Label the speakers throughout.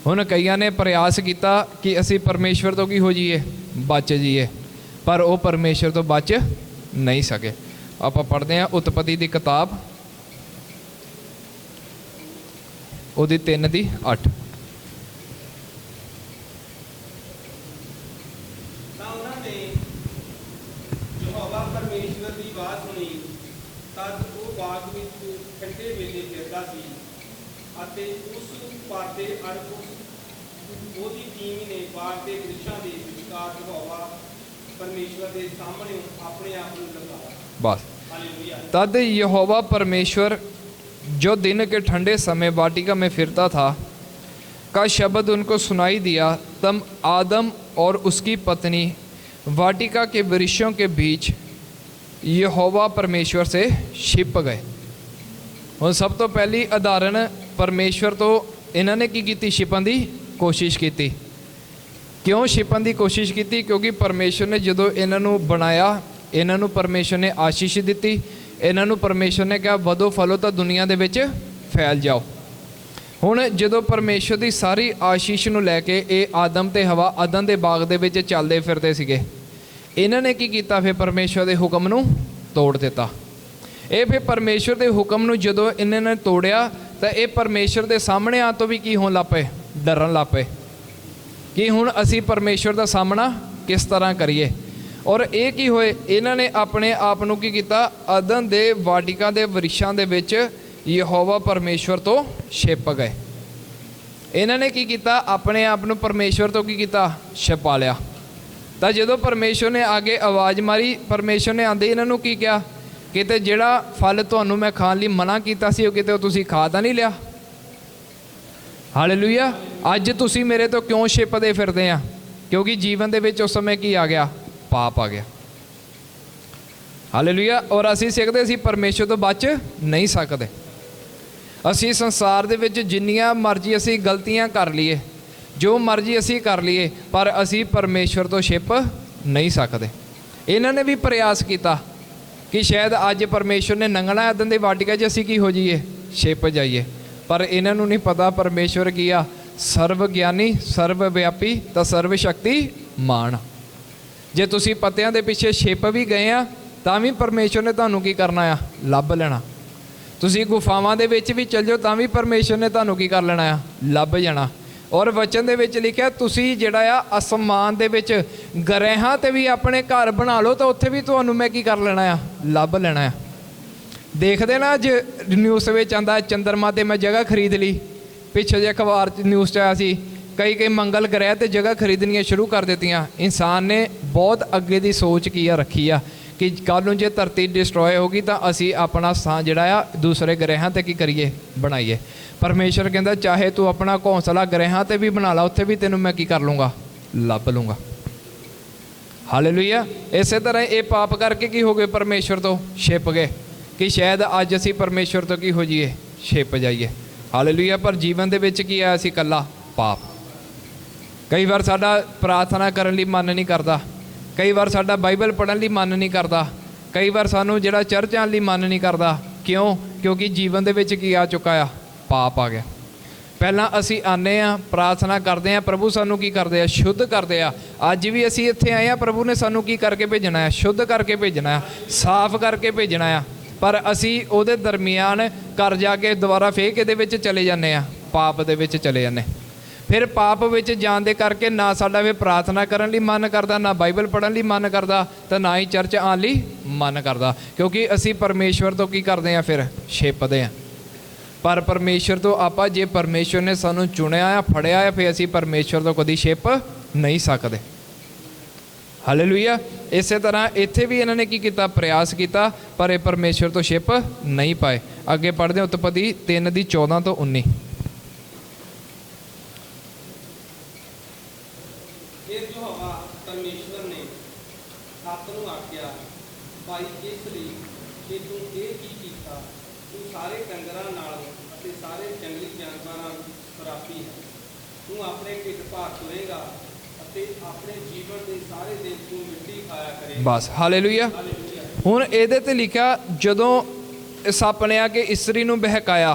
Speaker 1: हुण कईयां ने प्रयास किया कि असी परमेश्वर तो की हो जाइए, बच जाइए, पर वो परमेश्वर तो बच नहीं सके। आप पढ़ते हैं उत्पत्ति की किताब उहदी 3:8। बस तद यहोवा परमेश्वर जो दिन के ठंडे समय वाटिका में फिरता था का शब्द उनको सुनाई दिया, तब आदम और उसकी पत्नी वाटिका के वृक्षों के बीच यहोवा परमेश्वर से छिप गए। और सब तो पहली उदाहरण परमेश्वर तो इन्होंने की छिपन की कोशिश की। क्यों छिपन की कोशिश की? क्योंकि परमेश्वर ने जो इन्हों बनाया, इन्हों परमेश्वर ने आशीष दी, इन्हों परमेश्वर ने कहा वधो फलो तो दुनिया के विच फैल जाओ। हुण जो परमेश्वर की सारी आशीष नूं लैके ये आदम ते हवा अदन के बाग दे विच चलदे फिरदे सीगे। इन्होंने की कीता? फिर परमेश्वर के हुक्म नूं तोड़ दिता। ये फिर परमेश्वर के हुक्म नूं जदों इन्होंने तोड़िया तो ये परमेश्वर के सामने आ तो भी की होण लग पे, डरन लग पे कि हुण असी परमेश्वर का सामना किस तरह करिए। और ये की होए, इन्होंने अपने आप नूं की कीता? अदन दे वाटिका दे वृक्षां दे विच यहोवा परमेश्वर तो छिप गए। इन्होंने की कीता? अपने आप नूं परमेश्वर तो की कीता? छिपा लिया। तो जो परमेश्वर ने आगे आवाज़ मारी, परमेश्वर ने आंदे इन्हों की कहा किते जिहड़ा फल तुहानूं मैं खाण लई मना कीता सी, किते तुसीं खा तां नहीं लिया? हालेलुया। अज तुसीं मेरे तो क्यों छिपदे फिरदे आ? क्योंकि जीवन दे विच उस समय की आ गया? पाप आ गया। हालेलुया। और असीं सिखदे सी परमेश्वर तो बच नहीं सकते। असीं संसार दे विच जिन्नियां मर्जी असीं गलतियां कर लीए, जो मर्जी असीं कर लीए, पर असीं परमेश्वर तो छिप नहीं सकते। इन्होंने भी प्रयास किया कि शायद अज परमेश्वर ने नंगना अदन दे वाटिका च असीं की हो जाइए? छिप जाइए। पर इन्हों नहीं पता परमेश्वर की आ सर्वग्यानी, सर्वव्यापी तो सर्वशक्तिमान। जे तुसीं पत्तियां दे पिछे छिप भी गए आ तां भी परमेश्वर ने तुहानूं की करना आ? लभ लेना। तुसीं गुफावां दे विच भी चल जाओ तां भी परमेश्वर ने तुहानूं की कर लेना आ? लभ जाना। और वचन दे विच लिखिया तुसीं जिहड़ा आ आसमान दे विच ग्रहां ते भी अपने घर बना लो तो उत्थे भी तुहानूं मैं की कर लेना आ? लभ लेना आ। देखते ना अज न्यूज़ में आंदा चंद्रमा ते मैं जगह खरीद ली। पिछले जे अखबार न्यूज़ आया सी कई मंगल ग्रह ते जगह खरीदनियां शुरू कर दित्तियां। इंसान ने बहुत अगे की सोच की रखी आ कि कल नूं जे धरती डिस्ट्रॉय होगी तो असी अपना स्थान जिहड़ा आ दूसरे ग्रहां ते की करिए? बनाइए। परमेश्वर कहता चाहे तू अपना घौंसला ग्रहां ते भी बना ला, उत्थे भी तेनों मैं की कर लूँगा? लभ लूँगा। हालेलुया। इस तरह ये पाप करके की हो गए? परमेश्वर तो छिप गए कि शायद अज असी परमेश्वर तो की हो जाइए? छिप जाइए। हालेलुया। पर जीवन दे विच की आया सी? कल्ला पाप। कई बार साडा प्रार्थना करन लई मन नहीं करता, कई बार साडा बाइबल पढ़न लई मन नहीं करता, कई बार सानूं जिहड़ा चर्च आउण लई मन नहीं करता। क्यों? क्योंकि जीवन दे विच की आ चुका आ? पाप आ गया। पहला असी आने आ, प्रार्थना करते हैं, प्रभु सानू की करते हैं? शुद्ध करते हैं। अज भी असी इत्थे आए हैं, प्रभु ने सानू की करके भेजना है? शुद्ध करके भेजना है, साफ करके भेजना है। पर असी उहदे दरमियान घर जाके दोबारा फेर किहदे विच चले जाने आ? पाप दे विच चले जाने। फिर पाप विच जाण दे करके ना साडा फिर प्रार्थना करन लई मन करदा, ना बाइबल पढ़न लई मन करदा, तो ना ही चर्च आउण लई मन करदा। क्योंकि असी परमेश्वर तो की करदे आ? फिर छिपदे आ। पर परमेश्वर तो आपां जे परमेश्वर ने सानू चुनिया आ, फड़िया आ, फिर असी परमेश्वर तो कदी छिप नहीं सकते। हालेलुया। इस तरह इत्थे भी इन्होंने की किया? प्रयास किया, पर यह परमेश्वर तो छिप नहीं पाए। अगे पढ़ते उत्पत्ति 3:14 तो 19। बस हालेलुया। हुण इहदे ते लिखा जदों सप ने आके इस्त्री नूं बहकाया।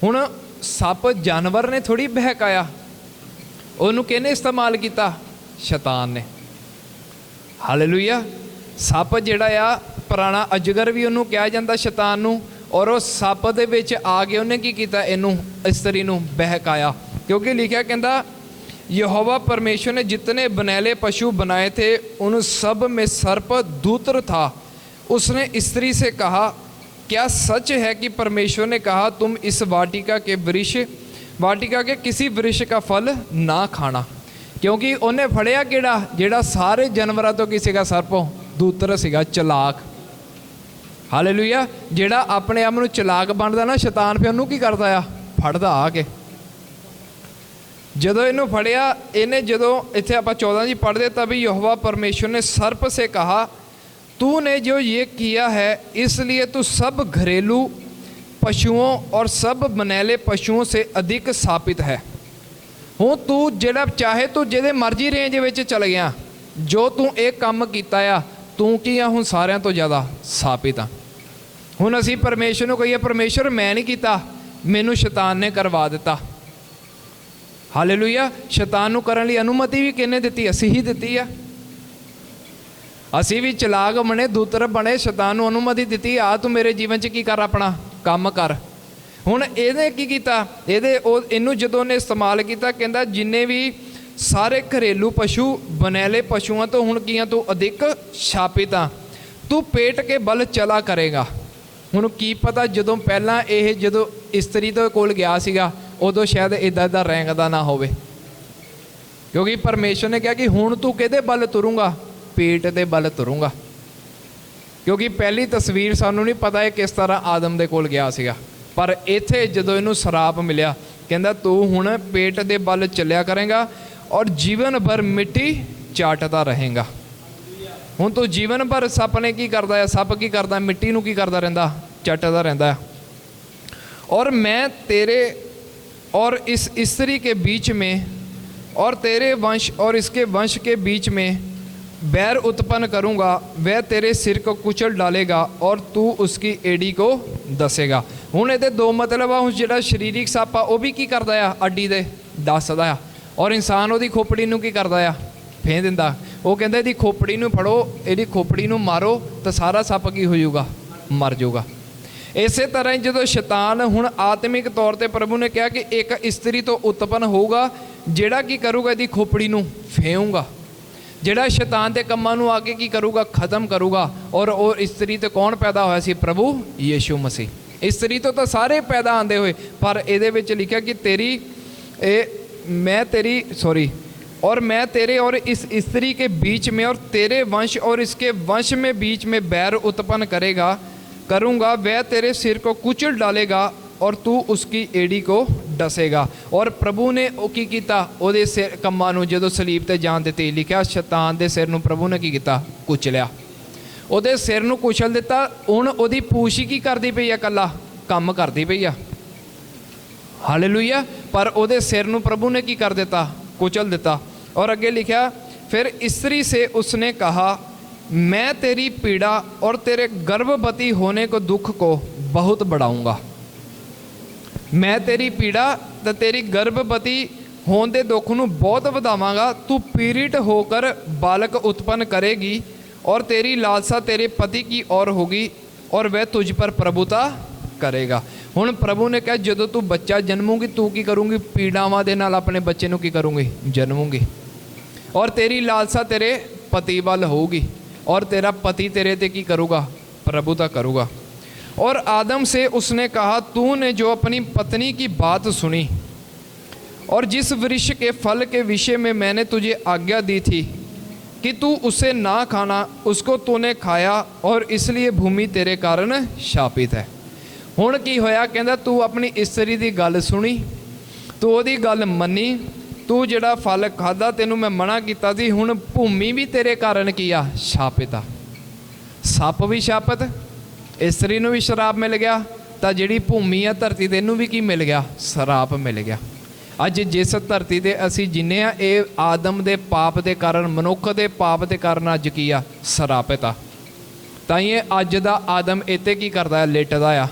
Speaker 1: हुण सप जानवर ने थोड़ी बहकाया, ਉਹਨੂੰ ਕਿਹਨੇ ਇਸਤੇਮਾਲ ਕੀਤਾ? शैतान ने। हालेलुया। सप जिहड़ा आ पुराना अजगर भी उन्होंने कहा जाता शैतान नूं, और उस सप दे विच आ के उन्हें की कीता? इनू इस्त्री नूं बहकाया। क्योंकि लिखा कहता यहोवा परमेश्वर ने जितने बनैले पशु बनाए थे उन सब में सर्प दूतर था। उसने स्त्री से कहा क्या सच है कि परमेश्वर ने कहा तुम इस वाटिका के किसी वृक्ष का फल ना खाना? क्योंकि उन्हें फड़िया किहड़ा? जिहड़ा सारे जानवरों तो किसी का सर्प दूतर सीगा, चलाक। हालेलुया। जिहड़ा अपने आप नूं चलाक बनदा ना शैतान, फिर उन्होंने की करता आ? फड़दा आके। जदों इनू फड़िया, इन्हें जदों इत्थे आपां 14 जी पढ़ते, तभी यहोवा परमेश्वर ने सर्प से कहा तूने जो ये किया है इसलिए तू सब घरेलू पशुओं और सब बनैले पशुओं से अधिक स्थापित है। हूँ तू जिहड़ा चाहे तू जिहदे मर्जी रेंज विच चल गया, जो तू एक काम कीता आ, तू की आ हुण सारियां तो ज़्यादा स्थापित आ। हुण असीं परमेश्वर नूं कहीए परमेश्वर मैं नहीं कीता, मैनूं शैतान ने करवा दिता। हालेलुया। शैतान नूं करन लई अनुमति भी किहने दित्ती? असीं ही दित्ती आ। असीं भी चलाक बने, दूतर बने, शैतान नूं अनुमति दित्ती आ तू मेरे जीवन च की कर, अपना काम कर। हुण इहने की कीता? इहनूं जदों ने इस्तेमाल किया, कहंदा जिन्ने भी सारे घरेलू पशु बनैले पशुआं तो हुण की तू अधिक शापित आ, तू पेट के बल चला करेगा। हुण की पता जदों पहलां ये जदों इस्त्री दे कोल गया सीगा उदों शायद इदां दा रैंगदा ना होवे, क्योंकि परमेश्वर ने कहा कि हुण तू किहदे बल तुरूंगा? पेट दे बल तुरूंगा। क्योंकि पहली तस्वीर सानू नहीं पता है किस तरह आदम दे कोल गया सीगा, पर इत्थे जदों इहनूं सराप मिलिया, कहंदा तू हुण पेट दे बल चलिया करेगा और जीवन भर मिट्टी चाटता रहेगा। हुण तू जीवन भर सप ने की करदा है? सप की करदा? मिट्टी नूं की करदा रहिंदा? चाटदा रहिंदा है। और मैं तेरे और इस स्त्री के बीच में और तेरे वंश और इसके वंश के बीच में बैर उत्पन्न करूँगा, वह तेरे सिर को कुचल डालेगा और तू उसकी एड़ी को दसेगा। हुण इहदे दो मतलब आ। हुण जिहड़ा शरीरिक सप आ वो भी की करदा आ? अड्डी दे दसदा आ। और इंसान उहदी खोपड़ी नूं की करदा आ? फें दिंदा। वो कहंदा इहदी खोपड़ी नूं फड़ो, इहदी खोपड़ी नूं मारो तो सारा सप की हो जाऊगा? मर जाऊगा। इस तरह ही जो शैतान हुण आत्मिक तौर पर प्रभु ने कहा कि एक स्त्री तो उत्पन्न होगा जिहड़ा की करूगा? इहदी खोपड़ी नूं फेऊगा, जिहड़ा शैतान के कम्मां नूं आके की करूगा? खत्म करूगा। और वो स्त्री तो कौन पैदा होया सी? प्रभु यीशु मसीह। स्त्री तो सारे पैदा आंदे हुए, पर इहदे विच लिखिया कि मैं तेरे और इस स्त्री के बीच में और तेरे वंश और इसके वंश में बीच में बैर उत्पन्न करूँगा, वह तेरे सिर को कुचल डालेगा और तू उसकी एड़ी को डसेगा। और प्रभु ने की कीता? उहदे सिर कम्मां नूं जदों सलीब ते जान दित्ती, लिखिया शैतान दे सिर नूं प्रभु ने की कीता? कुचलिया। उहदे सिर नूं कुचल दिता। हुण उहदी पूछ ही की करदी पई आ? कल्ला काम करदी पई आ। हालेलुया। पर उहदे सिर नूं प्रभु ने की कर दिता? कुचल दिता। और अगे लिखिया फिर स्त्री से उसने कहा मैं तेरी पीड़ा और तेरे गर्भवती होने को दुख को बहुत बढ़ाऊंगा। मैं तेरी पीड़ा तो तेरी गर्भवती होने के दुख नूं बहुत वधावांगा। तू पीड़ित होकर बालक उत्पन्न करेगी और तेरी लालसा तेरे पति की ओर होगी और वह तुझ पर प्रभुता करेगा। हुण प्रभु ने कहा जदों तू बच्चा जन्मूगी तू की करूँगी? पीड़ावां दे नाल अपने बच्चे नूं की करूँगी? जन्मूगी। और तेरी लालसा तेरे पति वाल होगी और तेरा पति तेरे ते की करूँगा? प्रभुता करूँगा। और आदम से उसने कहा तूने जो अपनी पत्नी की बात सुनी और जिस वृक्ष के फल के विषय में मैंने तुझे आज्ञा दी थी कि तू उसे ना खाना, उसको तूने खाया और इसलिए भूमि तेरे कारण शापित है। हुण की होया? कहंदा तू अपनी स्त्री की गल सुनी, तू ओहदी गल मनी, तू जिहड़ा फल खादा तेनू मैं मना कीता सी, हुण भूमि भी तेरे कारण की आ? शापित आ। सप भी शापित, स्त्री नूं भी शराप मिल गया, तो जिहड़ी भूमि आ धरती तेनू भी की मिल गया? शराप मिल गया। अज जिस धरती ते असीं जिन्ने आ ये आदम दे पाप के कारण, मनुख के पाप के कारण अज की आ? शरापित आ। ताइए अज दा आदम इत्ते की करदा है? लेटदा आ।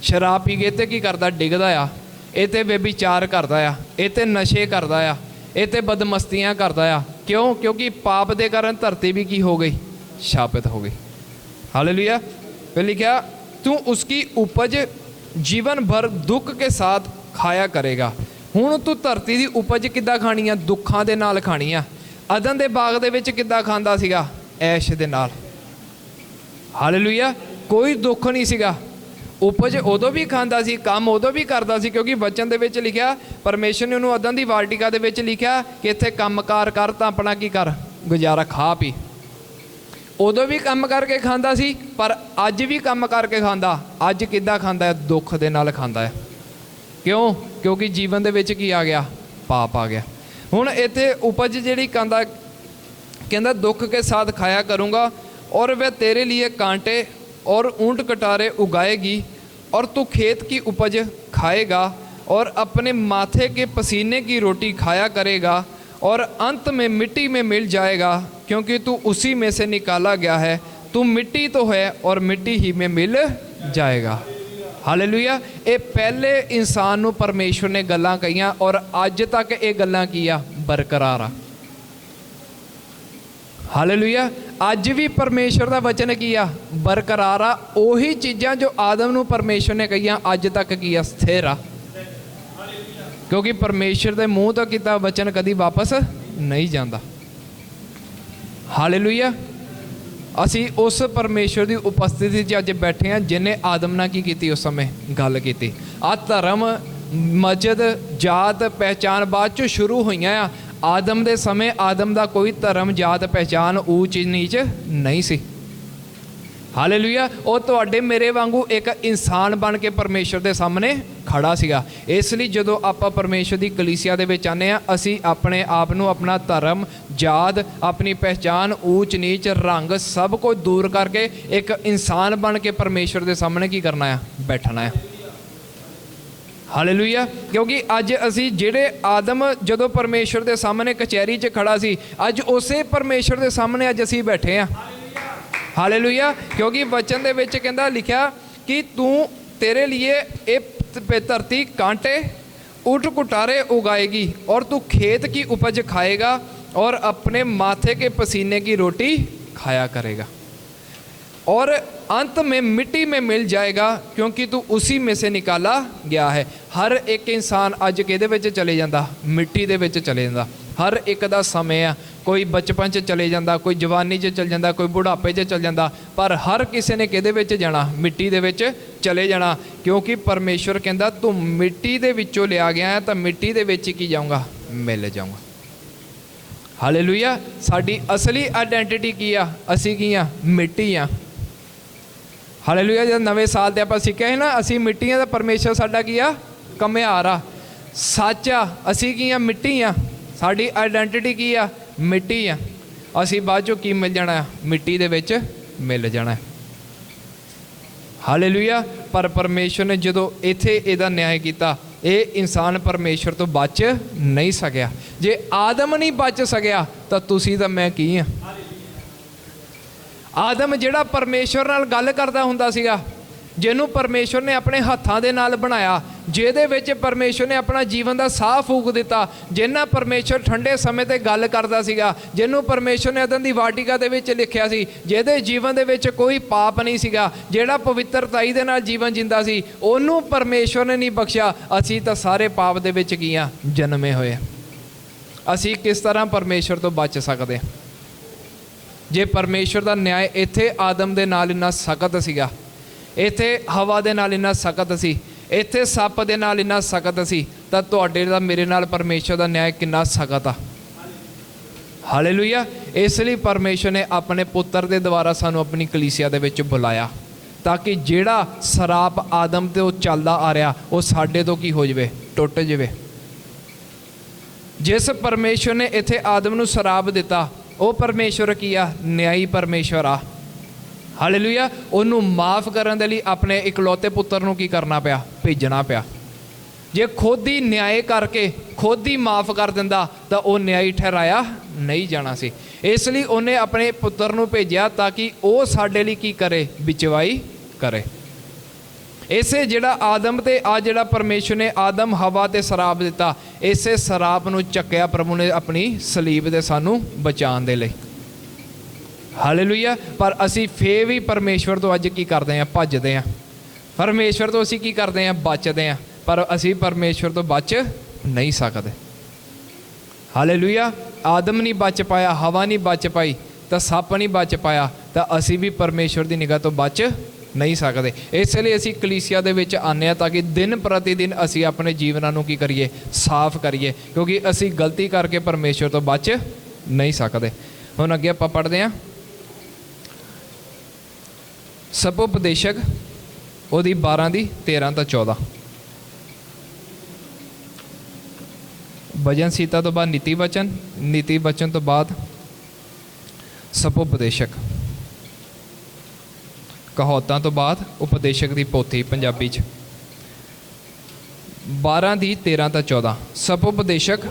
Speaker 1: शराब पी के इत्ते की करदा? डिगदा आ। इत्ते व्यभिचार करदा आ, इत्ते नशे करदा आ, ਇਹ ਤੇ ਬਦਮਸਤੀਆਂ ਕਰਦਾ ਆ। क्यों? क्योंकि पाप के कारण धरती भी की हो गई, शापित हो गई। हालेलुया। फिर लिखा तू उसकी उपज जीवन भर दुख के साथ खाया करेगा। हुण तू धरती की उपज किद्दां खानी आ? दुखां दे नाल खानी आ। अदन दे बाग दे विच किद्दां खांदा सीगा? ऐश दे नाल। हालेलुया। कोई दुख नहीं सीगा। उपज उदों भी खांदा सी, काम उदों भी करदा सी, क्योंकि वचन दे विच लिखिया, परमेश्वर ने उन्होंने अदन दी वाटिका दे विच लिखिया कि इत्थे कामकार कर तां अपना की कर, गुजारा खा पी। उदों भी काम करके खांदा सी, पर अज भी काम करके खांदा। अज किद्दां खांदा है? दुख दे नाल खांदा है। क्यों? क्योंकि जीवन दे विच की आ गया? पाप आ गया। हुण इत्थे उपज जिहड़ी कहंदा, कहंदा दुख के साथ खाया करूँगा और वह तेरे लिए कांटे और ऊंट कटारे उगाएगी और तू खेत की उपज खाएगा और अपने माथे के पसीने की रोटी खाया करेगा और अंत में मिट्टी में मिल जाएगा, क्योंकि तू उसी में से निकाला गया है। तू मिट्टी तो है और मिट्टी ही में मिल जाएगा। हालेलुया। ये पहले इंसान नूं परमेश्वर ने गल्लां कहियां और अज तक ये गल्लां की आ बरकरार आ। हालेलुया। अज भी परमेश्वर का वचन की आ बरकरार आ। उही चीज़ां जो आदम नूं परमेश्वर ने कहियां अज तक की आ स्थिर आ, क्योंकि परमेश्वर के मूँह तो किता वचन कभी वापस नहीं जाता। हालेलुया। असी उस परमेश्वर की उपस्थिति च अज बैठे हैं जिन्हें आदम नाल की कीती, उस समय गल की। आ धर्म मजहब जात पहचान बाद चों शुरू हुई आ। आदम दे समय आदम दा कोई धर्म जात पहचान ऊच नीच नहीं सी। हालेलुया। वो तुहाडे मेरे वांगू एक इंसान बन के परमेश्वर के सामने खड़ा सीगा। इसलिए जदों आपां परमेश्वर की कलीसिया दे विच आने आ, असी अपने आप नूं, अपना धर्म जात, अपनी पहचान ऊच नीच रंग सब कुछ दूर करके एक इंसान बन के परमेश्वर के सामने की करना है? बैठना है। हालेलुया। क्योंकि अज असी जिहड़े आदम जदों परमेश्वर के सामने कचहरी च खड़ा सी, अज उसे परमेश्वर के सामने अज असी बैठे हैं। हालेलुया। क्योंकि वचन दे विच कहंदा लिखिया कि तू तेरे लिए ये धरती कांटे ऊंट कुटारे उगाएगी और तू खेत की उपज खाएगा और अपने माथे के पसीने की रोटी खाया करेगा और अंत में मिट्टी में मिल जाएगा, क्योंकि तू उसी में से निकाला गया है। हर एक इंसान अज किहदे विच चले जाता? मिट्टी दे विच चले जाता। हर एक दा समय आ, कोई बचपन च चले जाता, कोई जवानी च चल जाता, कोई बुढ़ापे च चल जाता, पर हर किसी ने किहदे विच जाना? मिट्टी दे विच चले जाना। क्योंकि परमेश्वर कहंदा तू मिट्टी दे विचों लिया गया है, तो मिट्टी दे विच की जाऊँगा? मिल जाऊँगा। हालेलुया। साडी असली आइडेंटिटी की आ? असी की आ? मिट्टी आ। हालेलुया। जब नवे साल ते आपां सीखिया है ना, असी मिट्टी आ, परमेश्वर साडा की आ? घमियार आ। सच आ, असी की आ? मिट्टी आ। साडी आइडेंटिटी की आ? मिट्टी आ। असी बाद चों की मिल जाना? मिट्टी दे विच मिल जाना। हालेलुया। पर परमेश्वर ने जदों इत्थे इहदा न्याय किया, ये इंसान परमेश्वर तो बच नहीं सकिया। जे आदम नहीं बच सकिया तो तुसी तां मैं की आ? आदम जिहड़ा परमेश्वर नाल गल करदा हुंदा सीगा, जिन्हों परमेश्वर ने अपने हत्थां दे नाल बनाया, जिहदे विच परमेश्वर ने अपना जीवन का साह फूक दिता, जिन्ना परमेश्वर ठंडे समय ते गल करदा सीगा, जिन्हों परमेश्वर ने अदन दी वाटिका दे विच लिखिया सी, जिहदे जीवन दे विच कोई पाप नहीं सीगा, जिहड़ा पवित्रताई दे नाल जीवन जिंदा सी, ओनू परमेश्वर ने नहीं बख्शिया। असी तां सारे पाप दे विच की आ? जन्मे होए। असी किस तरह परमेश्वर तो बच सकदे? जे परमेश्वर का न्याय इत्थे आदम दे नाल इन्ना सख्त सीगा, इत्थे हवा दे नाल इन्ना सख्त सी, इत्थे सप दे नाल इन्ना सख्त सी, तां तुहाडे दा मेरे नाल परमेश्वर का न्याय किन्ना सख्त आ। हालेलुया। इसलिए परमेश्वर ने अपने पुत्र के द्वारा सानू अपनी कलीसिया दे विच बुलाया, ताकि जिहड़ा सराप आदम ते चलदा आ रहा वो साडे तो की हो जाए? टुट जाए। जिस परमेश्वर ने इत्थे आदम नू सराप दिता, वो परमेश्वर की आ? न्यायी परमेश्वर आ। हालेलुया। उन्हों माफ़ करने के लिए अपने इकलौते पुत्र नू की करना पिया? भेजना पिया। जे खुद ही न्याय करके खुद ही माफ़ कर दिंदा तो वह न्यायी ठहराया नहीं जाना सी। इसलिए उन्हें अपने पुत्र नू भेजिया ताकि वह साडे लिए की करे? बिचवाई करे। ਇਸੇ ਜਿਹੜਾ ਆਦਮ ਤੇ ਆ ਜਿਹੜਾ ਪਰਮੇਸ਼ਰ ਨੇ ਆਦਮ ਹਵਾ ਤੇ ਸਰਾਪ ਦਿੱਤਾ, ਇਸੇ ਸਰਾਪ ਨੂੰ ਚੱਕਿਆ ਪ੍ਰਭੂ ਨੇ ਆਪਣੀ ਸਲੀਬ ਦੇ ਸਾਨੂੰ ਬਚਾਉਣ ਦੇ ਲਈ। ਹਾਲੇਲੂਇਆ। ਪਰ ਅਸੀਂ ਫੇਰ ਵੀ ਪਰਮੇਸ਼ਵਰ ਤੋਂ ਅੱਜ ਕੀ ਕਰਦੇ ਹਾਂ? ਭੱਜਦੇ ਹਾਂ। ਪਰਮੇਸ਼ਵਰ ਤੋਂ ਅਸੀਂ ਕੀ ਕਰਦੇ ਹਾਂ? ਬਚਦੇ ਹਾਂ। ਪਰ ਅਸੀਂ ਪਰਮੇਸ਼ਵਰ ਤੋਂ ਬਚ ਨਹੀਂ ਸਕਦੇ। ਹਾਲੇਲੂਇਆ। ਆਦਮ ਨਹੀਂ ਬਚ ਪਾਇਆ, ਹਵਾ ਨਹੀਂ ਬਚ ਪਾਈ, ਤਾਂ ਸੱਪ ਨਹੀਂ ਬਚ ਪਾਇਆ, ਤਾਂ ਅਸੀਂ ਵੀ ਪਰਮੇਸ਼ਵਰ ਦੀ ਨਿਗਾਹ ਤੋਂ ਬਚ ਨਹੀਂ ਸਕਦੇ। ਇਸ ਲਈ ਅਸੀਂ ਕਲੀਸਿਆ ਦੇ ਵਿੱਚ ਆਉਂਦੇ ਹਾਂ ਤਾਂ ਕਿ ਦਿਨ ਪ੍ਰਤੀ ਦਿਨ ਅਸੀਂ ਆਪਣੇ ਜੀਵਨਾਂ ਨੂੰ ਕੀ ਕਰੀਏ? ਸਾਫ਼ ਕਰੀਏ, ਕਿਉਂਕਿ ਅਸੀਂ ਗਲਤੀ ਕਰਕੇ ਪਰਮੇਸ਼ਵਰ ਤੋਂ ਬਚ ਨਹੀਂ ਸਕਦੇ। ਹੁਣ ਅੱਗੇ ਆਪਾਂ ਪੜ੍ਹਦੇ ਹਾਂ ਸਭੋਪਦੇਸ਼ਕ ਉਹਦੀ 12 ਦੀ 13 ਤੋਂ 14। ਭਜਨ ਸੀਤਾ ਤੋਂ ਬਾਅਦ ਨੀਤੀ ਵਚਨ, ਨੀਤੀ ਵਚਨ ਤੋਂ ਬਾਅਦ ਸਭੋਪਦੇਸ਼ਕ, ਕਹਾਵਤਾਂ ਤੋਂ ਬਾਅਦ ਉਪਦੇਸ਼ਕ ਦੀ ਪੋਥੀ ਪੰਜਾਬੀ 'ਚ। 12 ਦੀ 13 ਤੋਂ 14 ਸਭੋਪਦੇਸ਼ਕ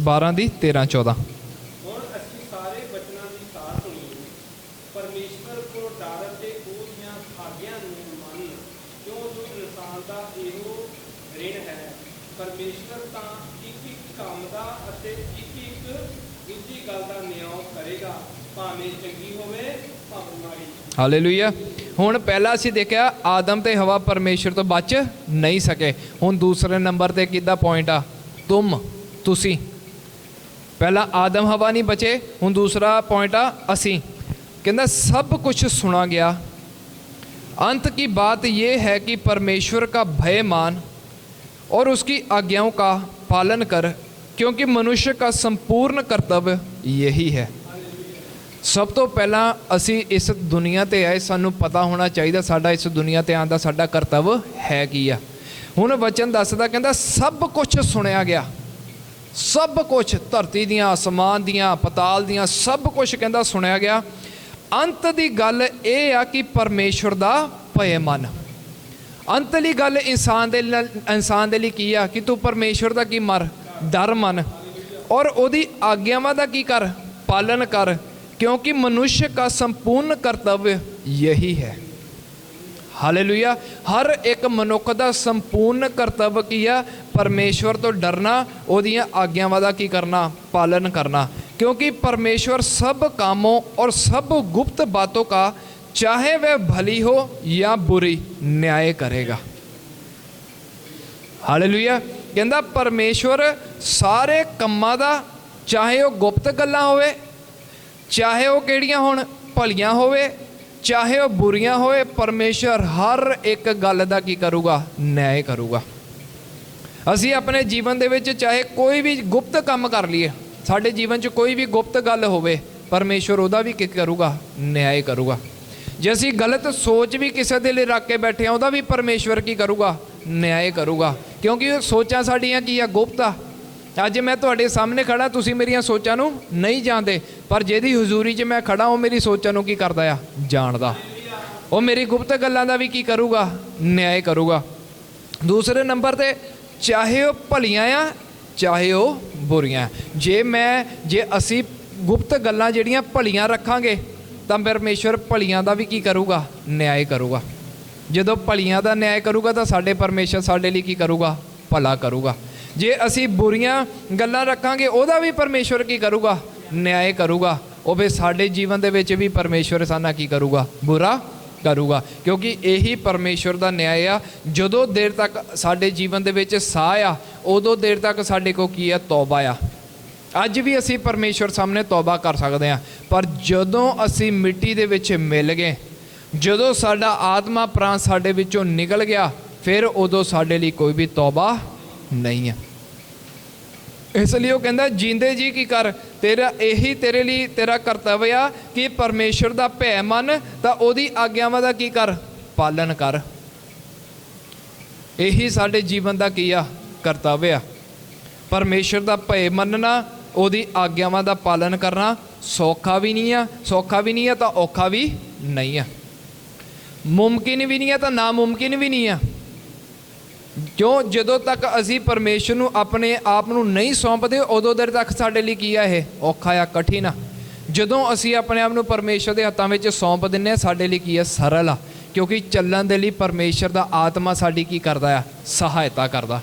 Speaker 1: 12 ਦੀ 13 14। ਹਾਲੇਲੂਇਆ। ਹੁਣ ਪਹਿਲਾਂ ਅਸੀਂ ਦੇਖਿਆ ਆਦਮ ਤੇ ਹਵਾ ਪਰਮੇਸ਼ਰ ਤੋਂ ਬਚ ਨਹੀਂ ਸਕੇ। ਹੁਣ ਦੂਸਰੇ ਨੰਬਰ ਤੇ ਕਿਹਦਾ ਪੁਆਇੰਟ ਆ? ਤੁਸੀਂ। ਪਹਿਲਾਂ ਆਦਮ ਹਵਾ ਨਹੀਂ ਬਚੇ, ਹੁਣ ਦੂਸਰਾ ਪੁਆਇੰਟ ਆ ਅਸੀਂ। कहता सब कुछ सुना गया, अंत की बात यह है कि परमेश्वर का भय मान और उसकी आज्ञाओं का पालन कर, क्योंकि मनुष्य का संपूर्ण कर्तव्य यही है। सब तो पहला असी इस दुनिया ते आए, सानू पता होना चाहिए साडा इस दुनिया ते आने दा साडा कर्तव्य है की आ। हुण वचन दसदा कहंदा सब कुछ सुनिया गया, सब कुछ धरती दियां आसमान दियां पताल दियां सब कुछ कहंदा सुनिया गया। अंत दी गल ये आ कि परमेश्वर दा भय मन। अंतली गल इंसान दे लई की आ कि तू परमेश्वर दा की मर डर मन और ओदी आज्ञावां दा की कर पालन कर, क्योंकि मनुष्य का संपूर्ण कर्तव्य यही है। हालेलुया। हर एक मनुख का संपूर्ण कर्तव्य की है परमेश्वर तो डरना, ओदियां आज्ञावां दा की करना पालन करना, क्योंकि परमेश्वर सब कामों और सब गुप्त बातों का चाहे वह भली हो या बुरी न्याय करेगा। हालेलुया। कहंदा परमेश्वर सारे कम्मां दा, चाहे वह गुप्त गल्लां होवे, चाहे वह किहड़ियां होण भलियां होवे, चाहे वह बुरियां होए, परमेश्वर हर एक गल दा की करूगा न्याय करूगा। असी अपने जीवन दे विच चाहे कोई भी गुप्त काम कर लीए, साडे जीवन च कोई भी गुप्त गल होवे, परमेश्वर उहदा भी की करूगा न्याय करूगा। जे असी गलत सोच भी किसी दे लई रख के बैठे हैं, उहदा भी परमेश्वर की करूगा न्याय करूगा, क्योंकि सोचां साडियां की आ गुप्त आ। अज मैं तुहाडे सामने खड़ा, तुसीं मेरियां सोचां नूं नहीं जानदे, पर जिहदी हुजूरी च मैं खड़ा वो मेरी सोचां नूं की करदा आ जानदा, वो मेरी गुप्त गल्लां दा भी की करूगा न्याय करूगा। दूसरे नंबर ते चाहे वो भलियां आ चाहे वो बुरियां। जे असी गुप्त गल्लां जिहड़ियां भलियां रखांगे तां परमेश्वर भलियां दा भी की करूगा न्याय करूगा। जदों भलियां दा न्याय करूगा तां साडे परमेश्वर साडे लई की करूगा भला करूगा। जे असी बुरियां गल्लां रखांगे उहदा भी परमेश्वर की करूगा न्याय करूगा। वो फिर साडे जीवन दे विच भी परमेश्वर साना की करूगा बुरा करूगा, क्योंकि यही परमेश्वर दा न्याय आ। जदों देर तक साडे जीवन दे विच साह आ, उदों देर तक साडे को की आ तौबा आ। अज भी असी परमेश्वर सामने तौबा कर सकते हैं, पर जदों असी मिट्टी दे विच मिल गए, जदों साडा आत्मा प्राण साडे विचों निकल गया, फिर उदों साडे लई कोई भी तौबा नहीं है। इसलिए वो कहता जींदे जी की कर, तेरा यही तेरे लिए तेरा कर्तव्य आ कि परमेश्वर दा भय मन, तां ओदी आज्ञावां दा की कर पालन कर। यही साडे जीवन दा की आ कर्तव्य आ। परमेश्वर दा भय मनना, ओदी आज्ञावां दा पालन करना सौखा भी नहीं आ, सौखा भी नहीं है तां औखा भी नहीं है, मुमकिन भी नहीं है तां नामुमकिन भी नहीं है। क्यों? जदों तक असी परमेश्वर नूं अपने आप नूं नहीं सौंपदे, उदों देर तक साडे लई की आ इह औखा आ कठिन आ। जदों असी अपने आप नूं परमेश्वर दे हत्थां विच सौंप दिंदे, साडे लई की आ सरल आ, क्योंकि चलण दे लई परमेश्वर दा आत्मा साडी की करदा आ, सहायता करदा।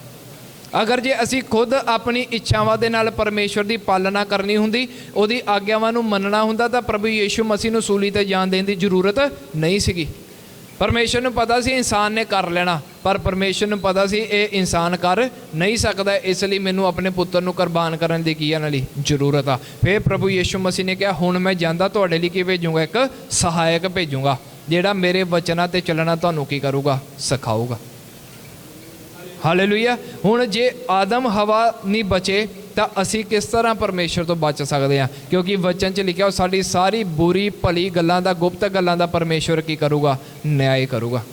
Speaker 1: अगर जे असी खुद अपनी इच्छावां दे नाल परमेश्वर की पालना करनी हुंदी, उहदी आग्यावां नूं मनना हुंदा, तां प्रभु यीशु मसीह नूं सूली ते जान देण दी जरूरत नहीं सीगी। परमेश्वर नूं पता सी इंसान ने कर लेना, पर परमेश्वर नूं पता सी ये इंसान कर नहीं सकदा, इसलिए मैनूं अपने पुत्तर नूं कुर्बान करन दी की नाली जरूरत आ। फिर प्रभु यीशु मसीह ने कहा हुण मैं जांदा तुहाडे लई की भेजूंगा, एक सहायक भेजूंगा जिहड़ा मेरे वचनां ते चलना तुहानूं की करूगा, सिखाऊगा। हालेलुया। हुण जे आदम हवा नहीं बचे तो असी किस तरह परमेश्वर तो बच सकते हैं, क्योंकि वचन च लिखा साड़ी सारी बुरी भली गल्लां दा, गुप्त गल्लां दा परमेश्वर की करूगा, न्याय करूगा।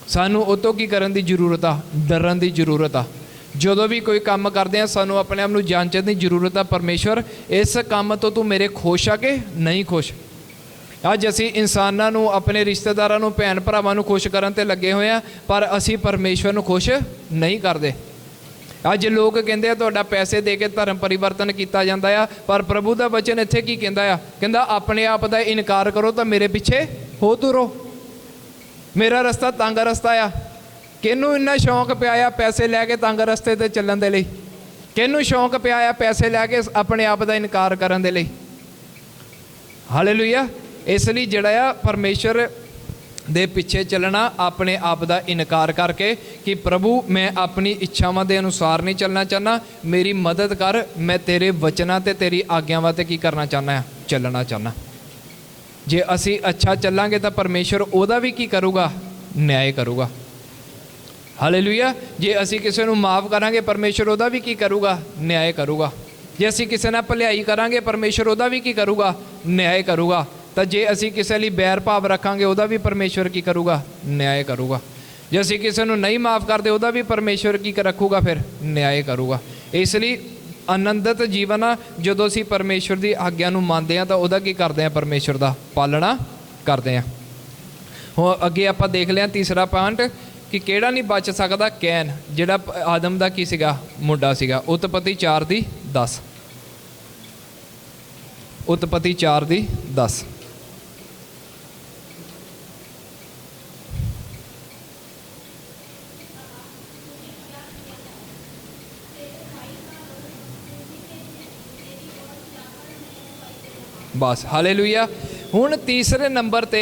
Speaker 1: सानू उह तों की करन दी जरूरत आ, डरन दी जरूरत आ। जदों भी कोई काम करते हैं सानू अपने आप नूं जांचण दी जरूरत आ, परमेश्वर इस काम तो तू मेरे खुश आ कि नहीं खुश। अज असी इंसानां नूं, अपने रिश्तेदारां नूं, भैन भरावां नूं खुश करन ते लगे हुए हैं, पर असी परमेश्वर नूं खुश नहीं करते। अज लोग कहते तुहाडा पैसे दे के धर्म परिवर्तन किया जाता है, पर प्रभु का वचन इत्थे की कहता है, कहता अपने आप का इनकार करो तो मेरे पिछे हो तुरो। मेरा रस्ता तंग रस्ता आ। किनू इन्ना शौक पिया पैसे लैके तंग रस्ते ते चलण दे लई? किनू शौक पिया पैसे लैके अपने आप का इनकार करन दे लई? हालेलुया। इसलिए जिहड़ा परमेश्वर दे पिछे चलना, अपने आप का इनकार करके कि प्रभु मैं अपनी इच्छावां दे अनुसार नहीं चलना चाहना, मेरी मदद कर, मैं तेरे वचनां ते तेरी आग्यावां ते की करना चाहना है, चलना चाहना। जे असी अच्छा चलांगे तो परमेश्वर ओदा भी की करूगा, न्याय करूगा। हालेलुया। जे असी किसी नूं माफ़ करांगे परमेश्वर ओदा भी की करूगा, न्याय करूगा। जे असी किसी नाल भलाई करांगे परमेश्वर ओदा भी की करूगा, न्याय करूगा। तो जे असी किसी लई बैर भाव रखांगे ओदा भी परमेश्वर की करूगा, न्याय करूगा। जे असी किसी नूं नहीं माफ़ करते ओदा भी परमेश्वर की रखूगा, फिर न्याय करूगा। इसलिए आनंदित जीवन आ जदों असी परमेश्वर की आग्या नूं मंनदे हां, तां ओदा की करदे हां, परमेश्वर दा पालना करदे हां। हुण अगे आपां देख लिया तीसरा पॉइंट कि किहड़ा नहीं बच सकदा, कैन, जिहड़ा आदम दा की सीगा, मुंडा सीगा। उत्पत्ति 4:10। उत्पत्ति 4:10। बस हालेलुया। हुण तीसरे नंबर ते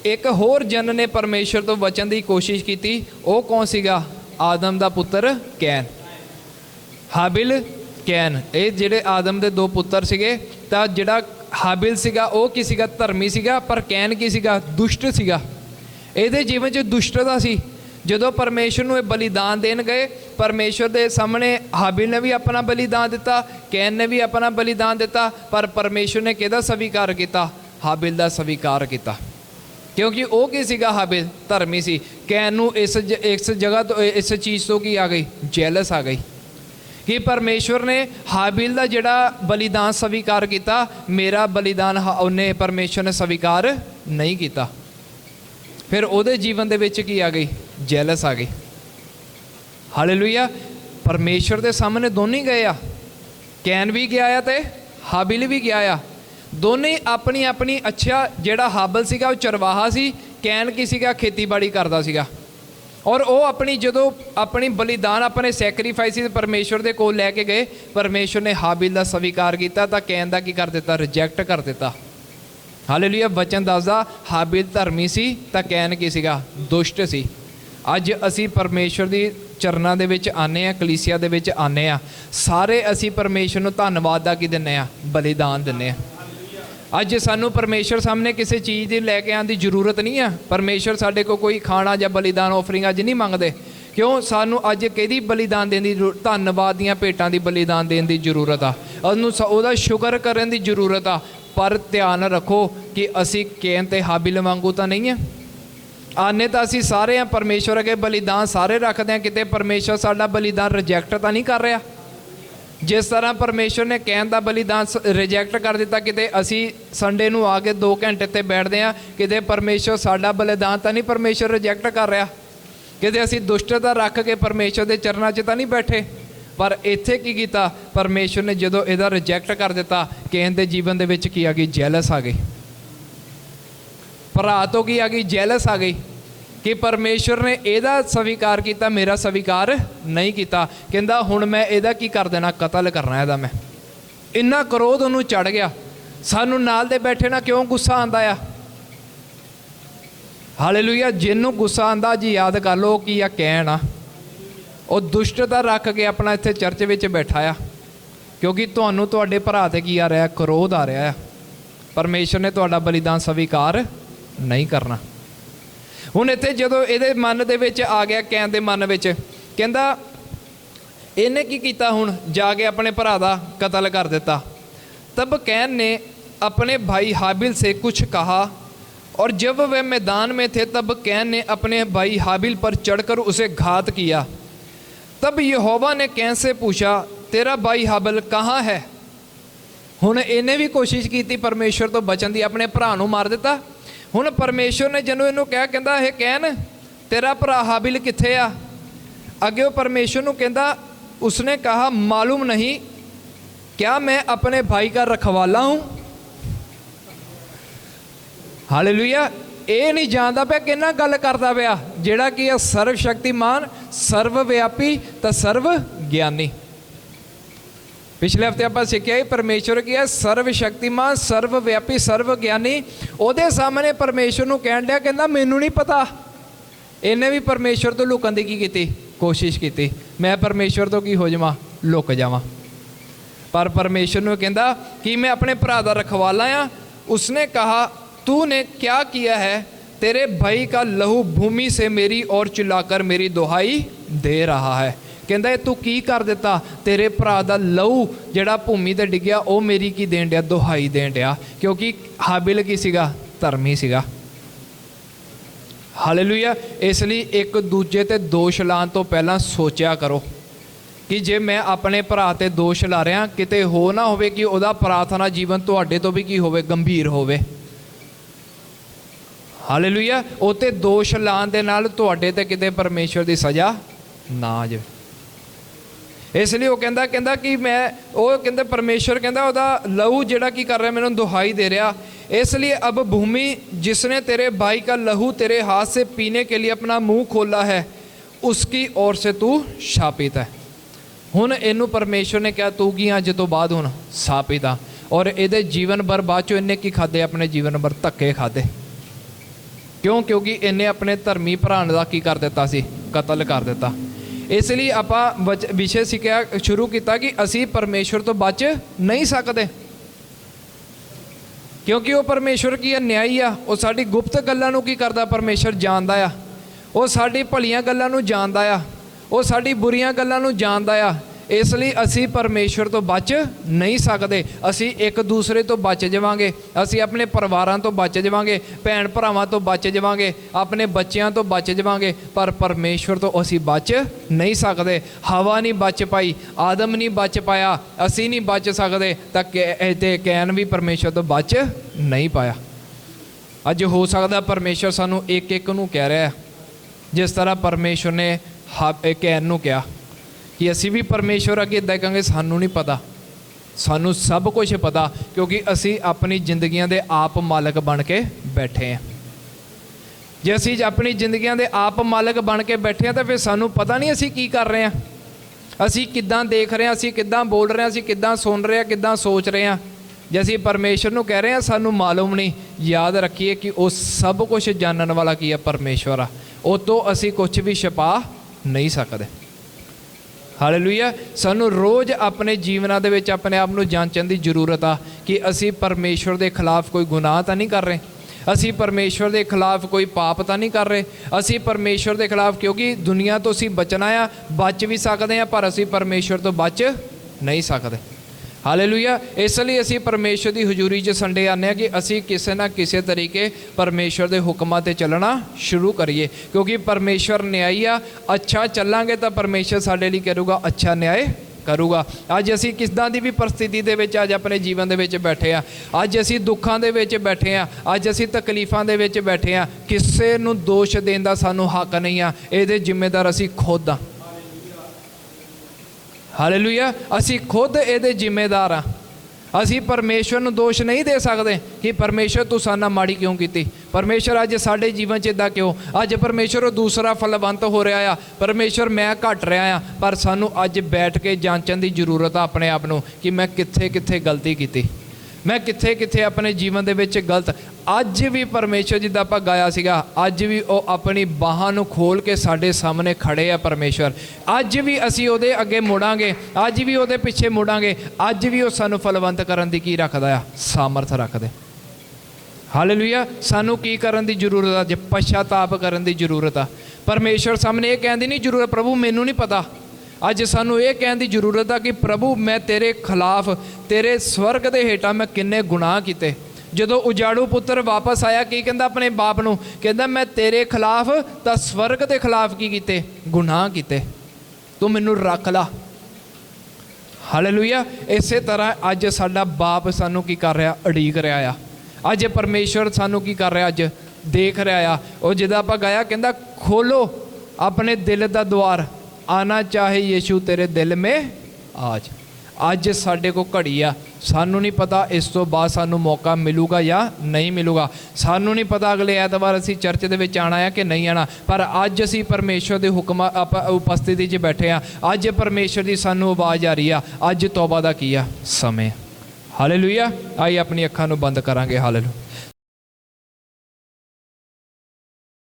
Speaker 1: एक होर जन ने परमेश्वर तो बचन की कोशिश की। वो कौन सीगा? आदम का पुत्र कैन। हाबिल, कैन, ये जिहड़े आदम के दो पुत्र सीगे। तां जिहड़ा हाबिल सीगा वो की सीगा? धर्मी सीगा, पर कैन की सीगा? दुष्ट सीगा। इहदे जीवन च दुष्टता सी। जदों परमेश्वर नूं बलिदान देन गए, परमेश्वर के सामने हाबिल ने भी अपना बलिदान दिता, कैन ने भी अपना बलिदान दिता, पर परमेश्वर ने किहदा स्वीकार किया? हाबिल का स्वीकार किया। क्योंकि वो की सीगा? हाबिल धर्मी सी। कैन नूं इस जगह तो, इस चीज़ तो की आ गई? जैलस आ गई कि परमेश्वर ने हाबिल का जिहड़ा बलिदान स्वीकार किया, मेरा बलिदान उन्हें परमेश्वर ने स्वीकार नहीं किया। फिर उहदे जीवन दे विच की आ गई? जैलस आ गई। हालेलुया। परमेश्वर के सामने दोनों गए आ, कैन भी गया आ ते हाबिल भी गया आ। दोनों अपनी अपनी, अच्छा जिहड़ा हाबिल सीगा वो चरवाहा सी, कैन की सीगा? खेतीबाड़ी करदा सीगा। और वो अपनी जदों अपनी बलिदान, अपने सैक्रीफाइस परमेश्वर के कोल लैके गए, परमेश्वर ने हाबिल का स्वीकार किया, तो कैन का की कर दिता? रिजैक्ट कर दिता। हालेलुया। वचन दसदा हाबिल धर्मी सी, तो कैन की सीगा? दुष्ट सी। अज असी परमेश्वर की चरनां दे विच आने आ, कलीसिया दे विच आने आ, सारे असी परमेश्वर नूं धन्नवाद दा की दिंदे आ? बलिदान दिंदे आ। अज सानू परमेश्वर सामने किसी चीज़ की लैके आने की जरूरत नहीं है। परमेश्वर साडे को कोई खाना या बलिदान ऑफरिंग अज नहीं मंगते। क्यों? सानू अज किहदी बलिदान देने की? धन्नवाद दीआं भेटां दी बलिदान देने की जरूरत आ। उहदा शुकर करन की जरूरत आ। पर ध्यान रखो कि असी कैन ते हाबिल वांगू तो नहीं है। आने तो असी सारे हैं परमेश्वर अगे बलिदान सारे रखते हैं, किते परमेश्वर साडा बलिदान रिजैक्ट तो नहीं कर रहा। जिस तरह परमेश्वर ने कैन का बलिदान रिजैक्ट कर दिता, किते असी संडे नूं आके 2 घंटे ते बैठते हैं, किते परमेश्वर साडा बलिदान तो नहीं परमेश्वर रिजैक्ट कर रहा। किते असी दुष्टता रख के परमेश्वर के चरणों 'च तो नहीं बैठे। पर इत्थे की कीता? परमेश्वर ने जदों इहदा रिजैक्ट कर दिता, कैन के जीवन दे विच की आ गई? जैलस आ गई। भरा तो की आ गई? जैलस आ गई। कि परमेश्वर ने ਇਹਦਾ स्वीकार किया, मेरा स्वीकार नहीं किया। कहता हुण मैं ਇਹਦਾ की कर देना, कतल करना ਇਹਦਾ मैं। इन्ना क्रोध ਉਹਨੂੰ चढ़ गया। सानू नाल दे बैठे ना क्यों गुस्सा आंदा आ? हालेलुया। जिन्हों गुस्सा आंदा जी याद कर लो कि आ कैन आ, वो दुष्टता रख के अपना इत्थे चर्च विच बैठा आ, क्योंकि तुहानू तुहाडे भरा ते की आ रहा, क्रोध आ रहा है। परमेश्वर ने तुहाडा बलिदान स्वीकार नहीं करना। हुण इत्थे जदों इहदे मन दे विच आ गया, कैन दे मन विच, कहंदा इहने की कीता, हुण जाके अपने भरा दा कतल कर दिता। तब कैन ने अपने भाई हाबिल से कुछ कहा, और जब वे मैदान में थे तब कैन ने अपने भाई हाबिल पर चढ़कर उसे घात किया। तब यहोवा ने कैन से पूछा, तेरा भाई हाबिल कहाँ है? हुण इन्हें भी कोशिश की परमेश्वर तो बचन की, अपने भरा नूं मार दिता। हुण परमेश्वर ने जदों इहनूं कहा, कहंदा हे कैन तेरा भरा हाबिल कित्थे आ? अगे वो परमेश्वर नूं कहंदा, उसने कहा मालूम नहीं, क्या मैं अपने भाई का रखवाला हूँ? हालेलुया। ये नहीं जानता पाया किन्ना गल करता पाया, जिहड़ा कि सर्वशक्तिमान, सर्वव्यापी तो सर्व ज्ञानी। पिछले हफ्ते आप सीखिया परमेश्वर की है सर्वशक्तिमान, सर्वव्यापी, सर्व ज्ञानी। ਉਹਦੇ सामने परमेश्वर ਨੂੰ ਕਹਿਣ ਡਿਆ, ਕਹਿੰਦਾ ਮੈਨੂੰ नहीं पता। इन्हें भी परमेश्वर तो लुकन की कीती, कोशिश की, मैं परमेश्वर तो की हो जावां, लुक जावां। पर परमेश्वर ने कहता कि मैं अपने भरा दा रखवाला हाँ। उसने कहा, तूने क्या किया है? तेरे भाई का लहू भूमि से मेरी ओर चिल्लाकर मेरी दुहाई दे रहा है। कहता तू की कर दिता? तेरे भरा दा लहू जिहड़ा भूमि ते डिग्या वो मेरी की देन दिया, दुहाई देन दिया। क्योंकि हाबिल की सीगा, धर्मी सीगा। हालेलुया। इसलिए एक दूजे ते दोष लाने तो पहला सोचा करो कि जे मैं अपने भरा ते दोष ला रहा, किते हो ना होवे कि उहदा प्रार्थना जीवन तुहाडे तो भी की होवे, गंभीर होवे। हालेलुया। उते दोष लाने दे नाल तुहाडे ते किते परमेश्वर की सज़ा ना आ जाए। इसलिए वो कहता कि मैं वो कहते परमेश्वर कहता उहदा लहू जिहड़ा की कर रहा मैनूं दुहाई दे रहा। इसलिए अब भूमि जिसने तेरे भाई का लहू तेरे हाथ से पीने के लिए अपना मुंह खोला है, उसकी ओर से तू शापित है। हुण इनू परमेश्वर ने कहा तू की अज तो बाद हुण शापित आ। और ये जीवन भर बाद चो इन्हें की खादे? अपने जीवन भर धक्के खादे। क्यों? क्योंकि इन्हें अपने धर्मी भरा का की कर दिता सी, कतल कर दिता। इसलिए आपां विषय सीखिया शुरू किया कि असी परमेश्वर तो बच नहीं सकते, क्योंकि वो परमेश्वर की न्यायी आ। वो साडी गुप्त गल्लां नूं की करदा परमेश्वर जानदा आ। वो साडी भलियां गल्लां नूं जानदा आ, वो साडी बुरियां गल्लां नूं जानदा आ। इसलिए असी परमेश्वर तो बच नहीं सकते। असी एक दूसरे तो बच जावांगे, असी अपने परिवारां तो बच जावांगे, भैन भरावां तो बच जावांगे, अपने बच्चों तो बच जावांगे, पर परमेश्वर तो असी बच नहीं सकते। हवा नहीं बच पाई, आदम नहीं बच पाया, असी नहीं बच सकते, तो कैन भी परमेश्वर तो बच नहीं पाया। अज हो सकता परमेश्वर सानू एक एक नूं कह रहा है, जिस तरह परमेश्वर ने कैन नूं कहा कि असी भी परमेश्वर अगे इदा कहेंगे सानू नहीं पता, सानू सब कुछ पता, क्योंकि असी अपनी जिंदगियां दे आप मालक बन के बैठे हैं। जे असी अपनी जिंदगियां दे आप मालक बन के बैठे हैं तो फिर सानू पता नहीं असी की कर रहे हैं, असी किद्दां देख रहे हैं, असी किद्दां बोल रहे हैं, असी किद्दां सुन रहे हैं, किद्दां सोच रहे हैं। जे असी परमेश्वर नूं कह रहे हैं सानू मालूम नहीं, याद रखिए कि वो सब कुछ जानने वाला की है परमेश्वर आ। वो तो असी कुछ भी छुपा नहीं सकते। हालेलुया। सानू रोज़ अपने जीवना दे विच अपने आप नूं जांचण दी जरूरत आ कि असी परमेश्वर दे खिलाफ कोई गुनाह तो नहीं कर रहे, असी परमेश्वर के खिलाफ कोई पाप तो नहीं कर रहे, असी परमेश्वर के खिलाफ, क्योंकि दुनिया तो असी बचना आ, बच भी सकते हैं पर असी परमेश्वर तो बच नहीं सकते। हालेलुया। इसलिए असी परमेश्वर की हजूरी च संडे आने कि असी किसी ना किसी तरीके परमेश्वर के हुक्मां ते चलना शुरू करिए, क्योंकि परमेश्वर न्यायी आ। अच्छा चलांगे तो परमेश्वर साडे लई करूगा, अच्छा न्याय करूगा। अज असी किदां दी भी परिस्थिति दे विच अज अपने जीवन दे विच बैठे आ, अज असी दुखां दे विच बैठे आ, अज असी तकलीफां दे विच बैठे आ, किसे नूं दोष देण दा सानूं हक नहीं आ। इहदे जिम्मेदार असी खुद आ। हालेलुया। असी खुद ये जिम्मेदार हाँ। ਅਸੀਂ ਪਰਮੇਸ਼ਵਰ ਨੂੰ ਦੋਸ਼ ਨਹੀਂ ਦੇ ਸਕਦੇ ਕਿ ਪਰਮੇਸ਼ਵਰ ਤੂੰ ਸਾਡੇ ਨਾਲ ਮਾੜੀ ਕਿਉਂ ਕੀਤੀ, ਪਰਮੇਸ਼ਵਰ ਅੱਜ ਸਾਡੇ ਜੀਵਨ 'ਚ ਇੱਦਾਂ ਕਿਉਂ, ਅੱਜ ਪਰਮੇਸ਼ਵਰ ਉਹ ਦੂਸਰਾ ਫਲਵੰਤ ਹੋ ਰਿਹਾ ਆ, ਪਰਮੇਸ਼ਵਰ ਮੈਂ ਘਟ ਰਿਹਾ ਆ। ਪਰ ਸਾਨੂੰ ਅੱਜ ਬੈਠ ਕੇ ਜਾਂਚਣ ਦੀ ਜ਼ਰੂਰਤ ਆ ਆਪਣੇ ਆਪ ਨੂੰ ਕਿ ਮੈਂ ਕਿੱਥੇ ਕਿੱਥੇ ਗਲਤੀ ਕੀਤੀ, ਮੈਂ ਕਿੱਥੇ ਕਿੱਥੇ ਆਪਣੇ ਜੀਵਨ ਦੇ ਵਿੱਚ ਗਲਤ। ਅੱਜ ਵੀ ਪਰਮੇਸ਼ਵਰ ਜਿੱਦਾਂ ਆਪਾਂ ਗਾਇਆ ਸੀਗਾ, ਅੱਜ ਵੀ ਉਹ ਆਪਣੀ ਬਾਹਾਂ ਨੂੰ ਖੋਲ ਕੇ ਸਾਡੇ ਸਾਹਮਣੇ ਖੜੇ ਆ ਪਰਮੇਸ਼ਵਰ। ਅੱਜ ਵੀ ਅਸੀਂ ਉਹਦੇ ਅੱਗੇ ਮੁੜਾਂਗੇ, ਅੱਜ ਵੀ ਉਹਦੇ ਪਿੱਛੇ ਮੁੜਾਂਗੇ, ਅੱਜ ਵੀ ਉਹ ਸਾਨੂੰ ਫਲਵੰਤ ਕਰਨ ਦੀ ਕੀ ਰੱਖਦਾ ਆ, ਸਾਮਰਥ ਰੱਖਦੇ। ਹਾਲੇਲੂਇਆ। ਸਾਨੂੰ ਕੀ ਕਰਨ ਦੀ ਜ਼ਰੂਰਤ ਆ? ਜੇ ਪਛਤਾਪ ਕਰਨ ਦੀ ਜ਼ਰੂਰਤ ਆ। ਪਰਮੇਸ਼ਵਰ ਸਾਹਮਣੇ ਇਹ ਕਹਿਣ ਦੀ ਨਹੀਂ ਜ਼ਰੂਰਤ ਪ੍ਰਭੂ ਮੈਨੂੰ ਨਹੀਂ ਪਤਾ। ਅੱਜ ਸਾਨੂੰ ਇਹ ਕਹਿਣ ਦੀ ਜ਼ਰੂਰਤ ਆ ਕਿ ਪ੍ਰਭੂ ਮੈਂ ਤੇਰੇ ਖਿਲਾਫ, ਤੇਰੇ ਸਵਰਗ ਦੇ ਹੇਠਾਂ ਮੈਂ ਕਿੰਨੇ ਗੁਨਾਹ ਕੀਤੇ। ਜਦੋਂ ਉਜਾੜੂ ਪੁੱਤਰ ਵਾਪਸ ਆਇਆ ਕੀ ਕਹਿੰਦਾ ਆਪਣੇ ਬਾਪ ਨੂੰ? ਕਹਿੰਦਾ ਮੈਂ ਤੇਰੇ ਖਿਲਾਫ ਤਾਂ ਸਵਰਗ ਦੇ ਖਿਲਾਫ ਕੀ ਕੀਤੇ? ਗੁਨਾਹ ਕੀਤੇ, ਤੂੰ ਮੈਨੂੰ ਰੱਖ ਲਾ। ਹਾਲੇਲੂਇਆ। ਇਸੇ ਤਰ੍ਹਾਂ ਅੱਜ ਸਾਡਾ ਬਾਪ ਸਾਨੂੰ ਕੀ ਕਰ ਰਿਹਾ? ਉਡੀਕ ਰਿਹਾ ਆ। ਅੱਜ ਪਰਮੇਸ਼ਵਰ ਸਾਨੂੰ ਕੀ ਕਰ ਰਿਹਾ? ਅੱਜ ਦੇਖ ਰਿਹਾ ਆ। ਉਹ ਜਿੱਦਾਂ ਆਪਾਂ ਗਾਇਆ ਕਹਿੰਦਾ ਖੋਲੋ ਆਪਣੇ ਦਿਲ ਦਾ ਦੁਆਰ, ਆਣਾ ਚਾਹੇ ਯੀਸ਼ੂ ਤੇਰੇ ਦਿਲ ਮੇ ਆਜ। ਅੱਜ ਸਾਡੇ ਕੋਲ ਘੜੀ ਆ, ਸਾਨੂੰ ਨਹੀਂ ਪਤਾ ਇਸ ਤੋਂ ਬਾਅਦ ਸਾਨੂੰ ਮੌਕਾ ਮਿਲੂਗਾ ਜਾਂ ਨਹੀਂ ਮਿਲੂਗਾ। ਸਾਨੂੰ ਨਹੀਂ ਪਤਾ ਅਗਲੇ ਐਤਵਾਰ ਅਸੀਂ ਚਰਚ ਦੇ ਵਿੱਚ ਆਉਣਾ ਹੈ ਕਿ ਨਹੀਂ ਆਉਣਾ। ਪਰ ਅੱਜ ਅਸੀਂ ਪਰਮੇਸ਼ਵਰ ਦੇ ਹੁਕਮ ਉਪਸਥਿਤੀ 'ਚ ਬੈਠੇ ਹਾਂ। ਅੱਜ ਪਰਮੇਸ਼ਵਰ ਦੀ ਸਾਨੂੰ ਆਵਾਜ਼ ਆ ਰਹੀ ਆ, ਅੱਜ ਤੌਬਾ ਦਾ ਕੀ ਆ ਸਮੇਂ। ਹਾਲੇਲੂਇਆ। ਆਈ ਆਪਣੀ ਅੱਖਾਂ ਨੂੰ ਬੰਦ ਕਰਾਂਗੇ। ਹਾਲੇਲੂਇਆ।